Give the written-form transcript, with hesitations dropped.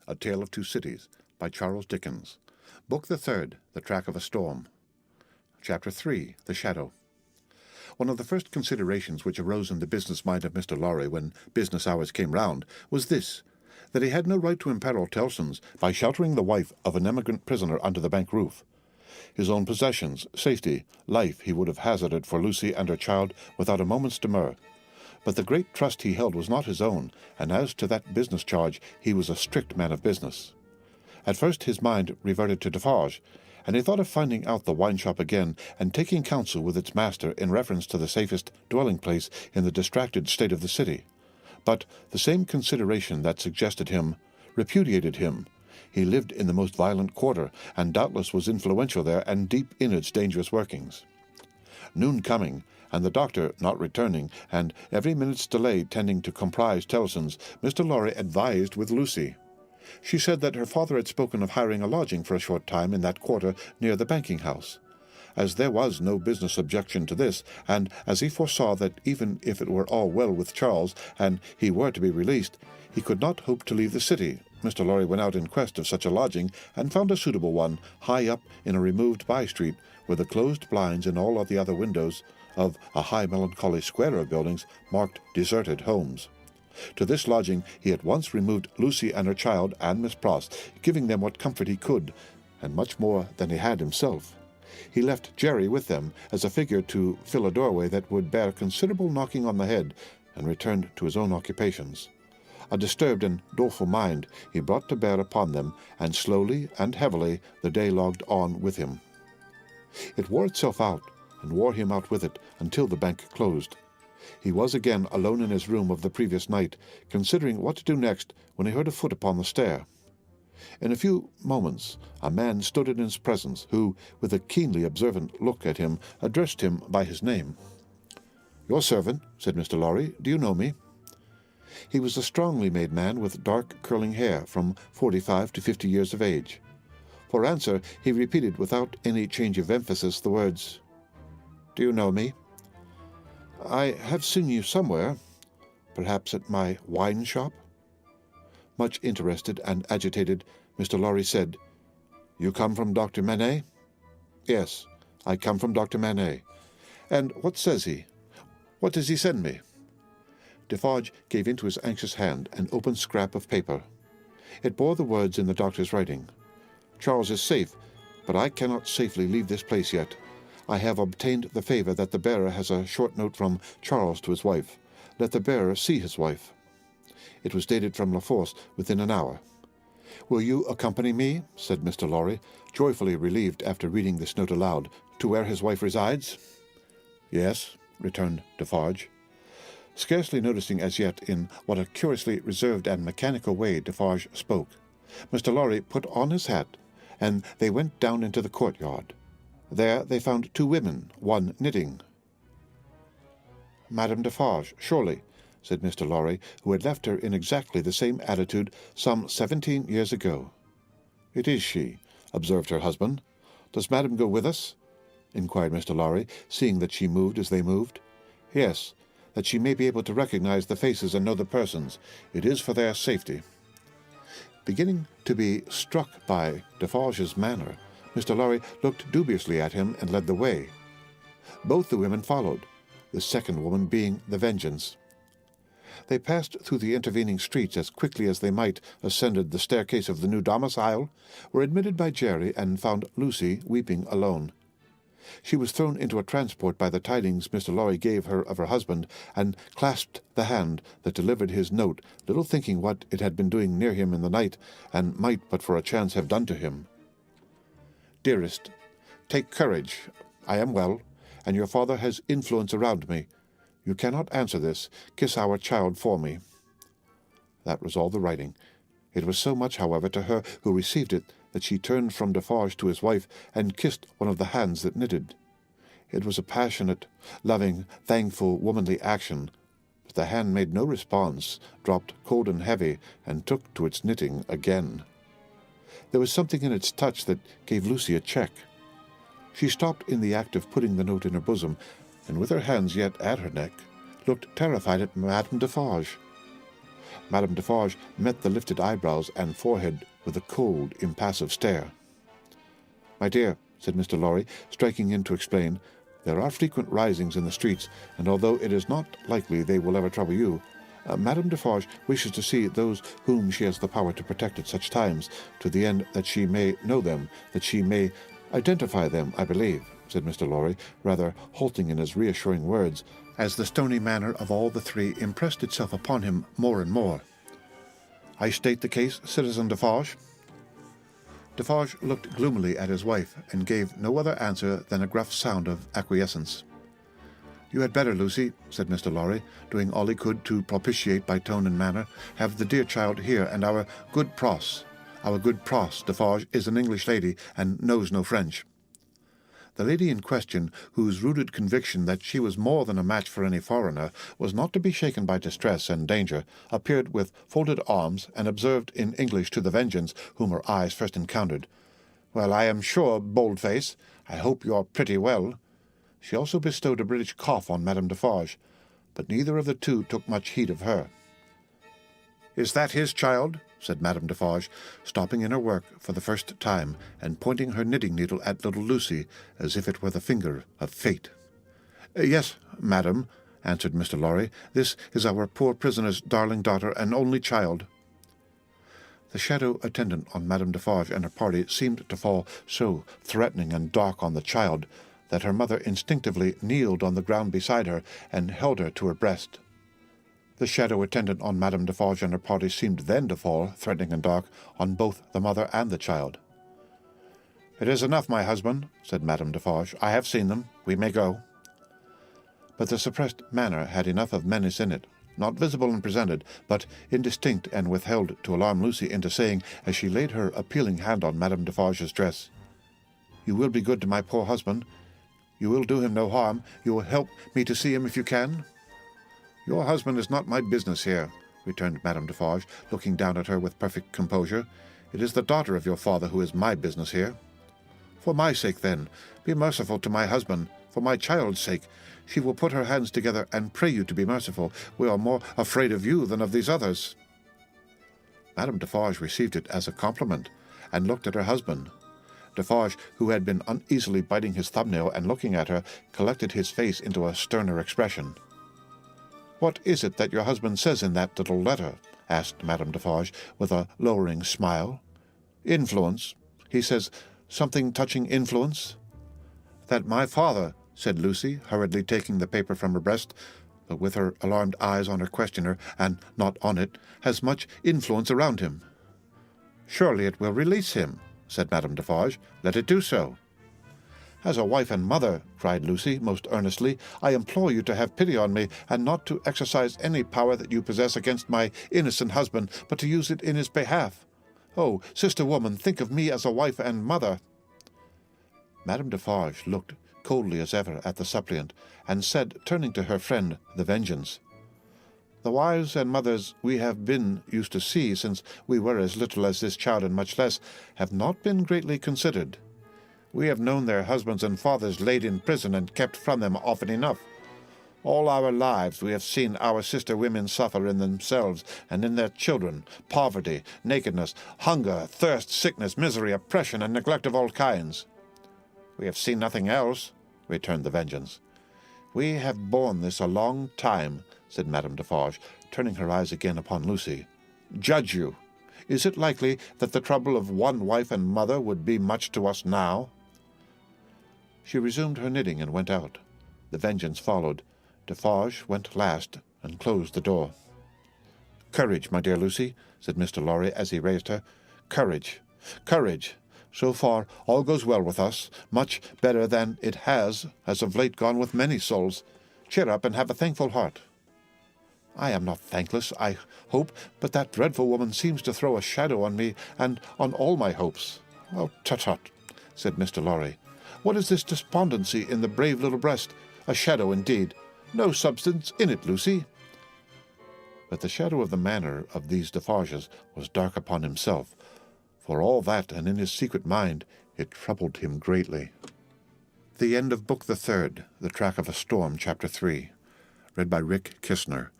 A Tale of Two Cities, by Charles Dickens. Book the Third, The Track of a Storm. Chapter 3, The Shadow. One of the first considerations which arose in the business mind of Mr. Lorry when business hours came round was this, that he had no right to imperil Tellson's by sheltering the wife of an emigrant prisoner under the bank roof. His own possessions, safety, life he would have hazarded for Lucie and her child without a moment's demur. But the great trust he held was not his own, and as to that business charge, he was a strict man of business. At first his mind reverted to Defarge, and he thought of finding out the wine-shop again and taking counsel with its master in reference to the safest dwelling-place in the distracted state of the city. But the same consideration that suggested him repudiated him. He lived in the most violent quarter, and doubtless was influential there and deep in its dangerous workings. Noon coming, and the doctor not returning, and every minute's delay tending to comprise Tellson's, Mr. Lorry advised with Lucie. She said that her father had spoken of hiring a lodging for a short time in that quarter near the banking-house. As there was no business objection to this, and as he foresaw that even if it were all well with Charles, and he were to be released, he could not hope to leave the city, Mr. Lorry went out in quest of such a lodging, and found a suitable one, high up in a removed by-street, where the closed blinds in all of the other windows of a high melancholy square of buildings marked deserted homes. To this lodging he at once removed Lucie and her child and Miss Pross, giving them what comfort he could, and much more than he had himself. He left Jerry with them as a figure to fill a doorway that would bear considerable knocking on the head, and returned to his own occupations. A disturbed and doleful mind he brought to bear upon them, and slowly and heavily the day logged on with him. It wore itself out, and wore him out with it, until the bank closed. He was again alone in his room of the previous night, considering what to do next, when he heard a foot upon the stair. In a few moments a man stood in his presence, who, with a keenly observant look at him, addressed him by his name. "Your servant," said Mr. Lorry. "Do you know me?" He was a strongly made man with dark curling hair, from 45 to 50 years of age. For answer he repeated without any change of emphasis the words, "Do you know me?" "I have seen you somewhere. Perhaps at my wine-shop?" Much interested and agitated, Mr. Lorry said, "You come from Dr. Manette?" "Yes, I come from Dr. Manette." "And what says he? What does he send me?" Defarge gave into his anxious hand an open scrap of paper. It bore the words in the doctor's writing. "Charles is safe, but I cannot safely leave this place yet. I have obtained the favor that the bearer has a short note from Charles to his wife. Let the bearer see his wife." It was dated from La Force within an hour. "Will you accompany me," said Mr. Lorry, joyfully relieved after reading this note aloud, "to where his wife resides?" "Yes," returned Defarge. Scarcely noticing as yet in what a curiously reserved and mechanical way Defarge spoke, Mr. Lorry put on his hat, and they went down into the courtyard. There they found two women, one knitting. "Madame Defarge, surely," said Mr. Lorry, who had left her in exactly the same attitude some 17 years ago. "It is she," observed her husband. "Does Madame go with us?" inquired Mr. Lorry, seeing that she moved as they moved. "Yes, that she may be able to recognize the faces and know the persons. It is for their safety." Beginning to be struck by Defarge's manner, Mr. Lorry looked dubiously at him and led the way. Both the women followed, the second woman being the Vengeance. They passed through the intervening streets as quickly as they might, ascended the staircase of the new domicile, were admitted by Jerry, and found Lucie weeping alone. She was thrown into a transport by the tidings Mr. Lorry gave her of her husband, and clasped the hand that delivered his note, little thinking what it had been doing near him in the night, and might but for a chance have done to him. "Dearest, take courage. I am well, and your father has influence around me. You cannot answer this. Kiss our child for me." That was all the writing. It was so much, however, to her who received it, that she turned from Defarge to his wife, and kissed one of the hands that knitted. It was a passionate, loving, thankful, womanly action, but the hand made no response, dropped cold and heavy, and took to its knitting again. There was something in its touch that gave Lucie a check. She stopped in the act of putting the note in her bosom, and with her hands yet at her neck, looked terrified at Madame Defarge. Madame Defarge met the lifted eyebrows and forehead with a cold, impassive stare. "My dear," said Mr. Lorry, striking in to explain, "there are frequent risings in the streets, and although it is not likely they will ever trouble you, Madame Defarge wishes to see those whom she has the power to protect at such times, to the end that she may know them, that she may identify them, I believe," said Mr. Lorry, rather halting in his reassuring words, as the stony manner of all the three impressed itself upon him more and more. "I state the case, Citizen Defarge." Defarge looked gloomily at his wife, and gave no other answer than a gruff sound of acquiescence. "You had better, Lucie," said Mr. Lorry, doing all he could to propitiate by tone and manner, "have the dear child here, and our good Pross, Defarge, is an English lady, and knows no French." The lady in question, whose rooted conviction that she was more than a match for any foreigner was not to be shaken by distress and danger, appeared with folded arms, and observed in English to the Vengeance, whom her eyes first encountered, "Well, I am sure, Boldface, I hope you are pretty well." She also bestowed a British cough on Madame Defarge, but neither of the two took much heed of her. "Is that his child?" said Madame Defarge, stopping in her work for the first time, and pointing her knitting-needle at little Lucie, as if it were the finger of fate. "Yes, madam," answered Mr. Lorry. "This is our poor prisoner's darling daughter and only child." The shadow attendant on Madame Defarge and her party seemed to fall so threatening and dark on the child that her mother instinctively kneeled on the ground beside her and held her to her breast. The shadow attendant on Madame Defarge and her party seemed then to fall, threatening and dark, on both the mother and the child. "It is enough, my husband," said Madame Defarge. "I have seen them. We may go." But the suppressed manner had enough of menace in it, not visible and presented, but indistinct and withheld to alarm Lucie into saying, as she laid her appealing hand on Madame Defarge's dress, "You will be good to my poor husband. You will do him no harm. You will help me to see him if you can." "Your husband is not my business here," returned Madame Defarge, looking down at her with perfect composure. "It is the daughter of your father who is my business here. For my sake, then, be merciful to my husband. For my child's sake, she will put her hands together and pray you to be merciful. We are more afraid of you than of these others." Madame Defarge received it as a compliment, and looked at her husband. Defarge, who had been uneasily biting his thumbnail and looking at her, collected his face into a sterner expression. "What is it that your husband says in that little letter?" asked Madame Defarge, with a lowering smile. "Influence. He says something touching influence." "That my father," said Lucie, hurriedly taking the paper from her breast, but with her alarmed eyes on her questioner, and not on it, "has much influence around him." "Surely it will release him," said Madame Defarge. "Let it do so." "As a wife and mother," cried Lucie, most earnestly, "I implore you to have pity on me, and not to exercise any power that you possess against my innocent husband, but to use it in his behalf. Oh, sister woman, think of me as a wife and mother." Madame Defarge looked coldly as ever at the suppliant, and said, turning to her friend, the Vengeance, "The wives and mothers we have been used to see since we were as little as this child and much less, have not been greatly considered. We have known their husbands and fathers laid in prison and kept from them often enough. All our lives we have seen our sister women suffer in themselves and in their children, poverty, nakedness, hunger, thirst, sickness, misery, oppression, and neglect of all kinds." "We have seen nothing else," returned the Vengeance. "We have borne this a long time," said Madame Defarge, turning her eyes again upon Lucie. "Judge you. Is it likely that the trouble of one wife and mother would be much to us now?" She resumed her knitting and went out. The Vengeance followed. Defarge went last and closed the door. "Courage, my dear Lucie," said Mr. Lorry as he raised her. "Courage. Courage. So far all goes well with us, much better than it has, as of late, gone with many souls. Cheer up and have a thankful heart." "I am not thankless, I hope, but that dreadful woman seems to throw a shadow on me and on all my hopes." "Oh, tut-tut," said Mr. Lorry. "What is this despondency in the brave little breast? A shadow, indeed. No substance in it, Lucie." But the shadow of the manner of these Defarges was dark upon himself. For all that, and in his secret mind, it troubled him greatly. The end of Book the Third, The Track of a Storm, Chapter 3. Read by Rick Kistner.